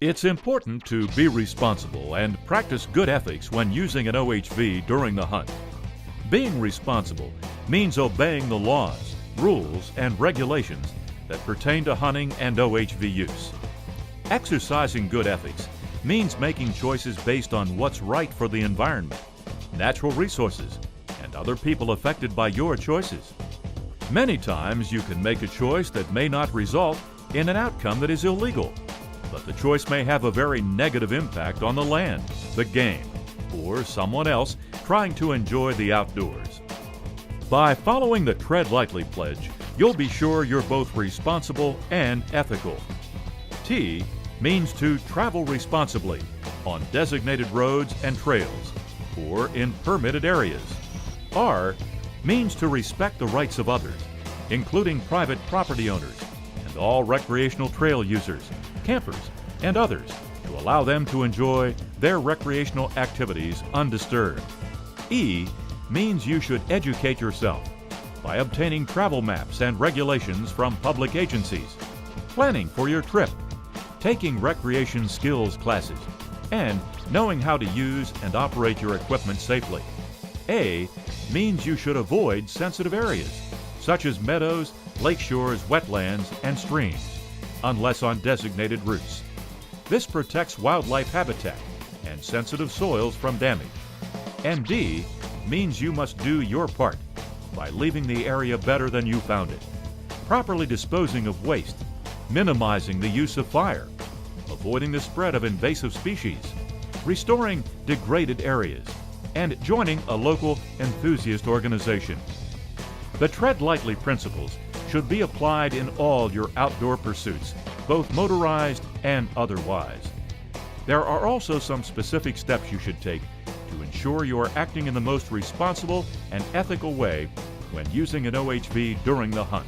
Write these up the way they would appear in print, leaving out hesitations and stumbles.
It's important to be responsible and practice good ethics when using an OHV during the hunt. Being responsible means obeying the laws, rules, and regulations that pertain to hunting and OHV use. Exercising good ethics means making choices based on what's right for the environment, natural resources, and other people affected by your choices. Many times you can make a choice that may not result in an outcome that is illegal, but the choice may have a very negative impact on the land, the game, or someone else trying to enjoy the outdoors. By following the Tread Lightly pledge, you'll be sure you're both responsible and ethical. T means to travel responsibly on designated roads and trails or in permitted areas. R means to respect the rights of others, including private property owners and all recreational trail users, campers, and others, to allow them to enjoy their recreational activities undisturbed. E means you should educate yourself by obtaining travel maps and regulations from public agencies, planning for your trip, taking recreation skills classes, and knowing how to use and operate your equipment safely. A means you should avoid sensitive areas, such as meadows, lake shores, wetlands, and streams, unless on designated routes. This protects wildlife habitat and sensitive soils from damage. And D means you must do your part by leaving the area better than you found it, properly disposing of waste, minimizing the use of fire, avoiding the spread of invasive species, restoring degraded areas, and joining a local enthusiast organization. The Tread Lightly principles should be applied in all your outdoor pursuits, both motorized and otherwise. There are also some specific steps you should take to ensure you are acting in the most responsible and ethical way when using an OHV during the hunt.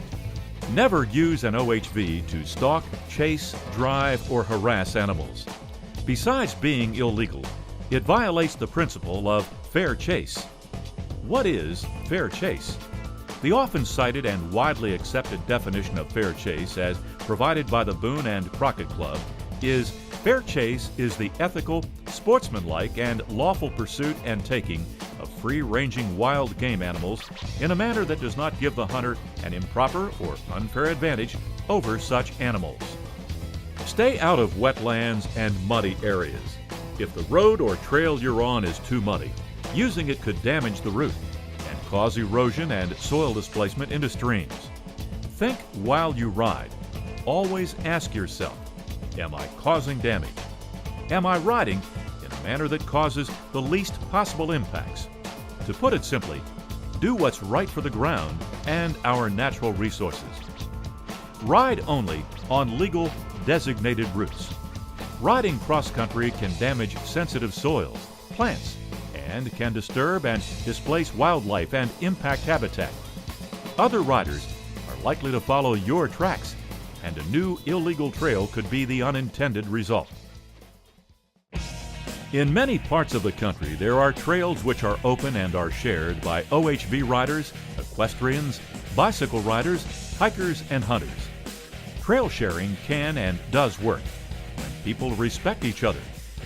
Never use an OHV to stalk, chase, drive, or harass animals. Besides being illegal, it violates the principle of fair chase. What is fair chase? The often cited and widely accepted definition of fair chase, as provided by the Boone and Crockett Club, is fair chase is the ethical, sportsmanlike, and lawful pursuit and taking of free-ranging wild game animals in a manner that does not give the hunter an improper or unfair advantage over such animals. Stay out of wetlands and muddy areas. If the road or trail you're on is too muddy, using it could damage the route and cause erosion and soil displacement into streams. Think while you ride. Always ask yourself, am I causing damage? Am I riding in a manner that causes the least possible impacts? To put it simply, do what's right for the ground and our natural resources. Ride only on legal designated routes. Riding cross-country can damage sensitive soils, plants, and can disturb and displace wildlife and impact habitat. Other riders are likely to follow your tracks, and a new illegal trail could be the unintended result. In many parts of the country, there are trails which are open and are shared by OHV riders, equestrians, bicycle riders, hikers, and hunters. Trail sharing can and does work when people respect each other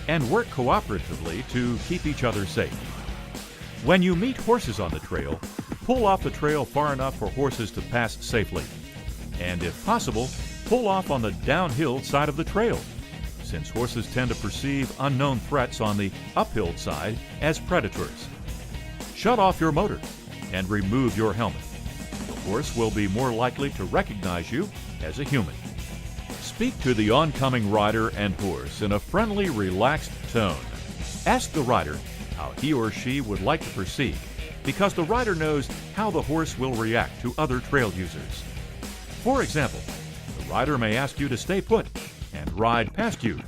and work cooperatively to keep each other safe. When you meet horses on the trail, pull off the trail far enough for horses to pass safely. And if possible, pull off on the downhill side of the trail, since horses tend to perceive unknown threats on the uphill side as predators. Shut off your motor and remove your helmet. The horse will be more likely to recognize you as a human. Speak to the oncoming rider and horse in a friendly, relaxed tone. Ask the rider how he or she would like to proceed, because the rider knows how the horse will react to other trail users. For example, the rider may ask you to stay put and ride past you,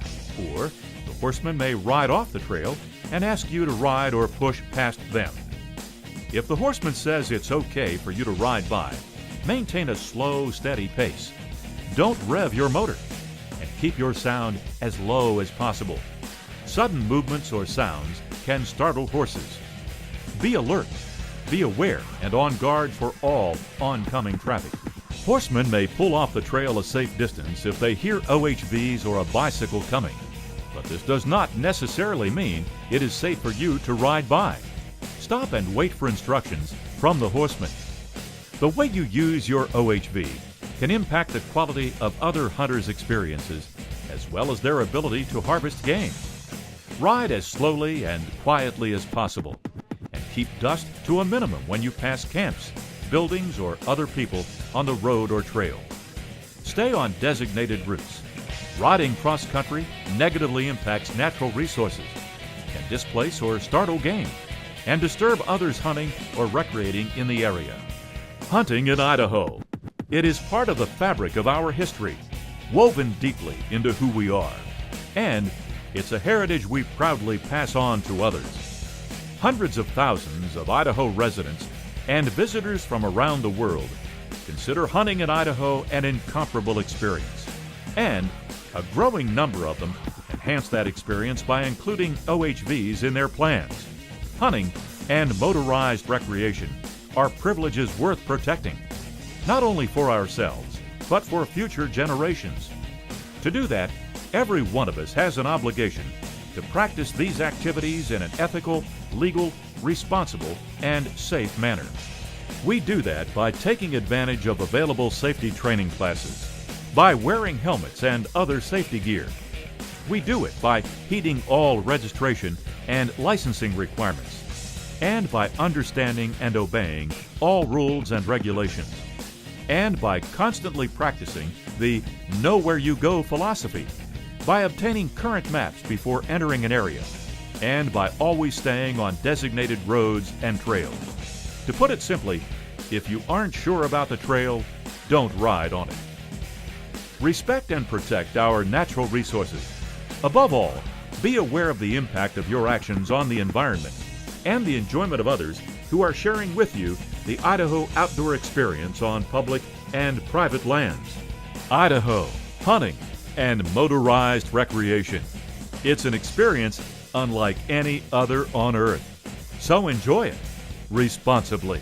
or the horseman may ride off the trail and ask you to ride or push past them. If the horseman says it's okay for you to ride by, maintain a slow, steady pace. Don't rev your motor, and keep your sound as low as possible. Sudden movements or sounds can startle horses. Be alert, be aware, and on guard for all oncoming traffic. Horsemen may pull off the trail a safe distance if they hear OHVs or a bicycle coming. this does not necessarily mean it is safe for you to ride by. Stop and wait for instructions from the horseman. The way you use your OHV can impact the quality of other hunters' experiences as well as their ability to harvest game. Ride as slowly and quietly as possible and keep dust to a minimum when you pass camps, buildings, or other people on the road or trail. Stay on designated routes. Riding cross-country negatively impacts natural resources, can displace or startle game, and disturb others hunting or recreating in the area. Hunting in Idaho. It is part of the fabric of our history, woven deeply into who we are, and it's a heritage we proudly pass on to others. Hundreds of thousands of Idaho residents and visitors from around the world consider hunting in Idaho an incomparable experience, and a growing number of them enhance that experience by including OHVs in their plans. Hunting and motorized recreation are privileges worth protecting, not only for ourselves, but for future generations. To do that, every one of us has an obligation to practice these activities in an ethical, legal, responsible, and safe manner. We do that by taking advantage of available safety training classes, by wearing helmets and other safety gear. We do it by heeding all registration and licensing requirements, and by understanding and obeying all rules and regulations, and by constantly practicing the know where you go philosophy, by obtaining current maps before entering an area, and by always staying on designated roads and trails. To put it simply, if you aren't sure about the trail, don't ride on it. Respect and protect our natural resources. Above all, be aware of the impact of your actions on the environment and the enjoyment of others who are sharing with you the Idaho outdoor experience on public and private lands. Idaho, hunting and motorized recreation. It's an experience unlike any other on Earth. So enjoy it responsibly.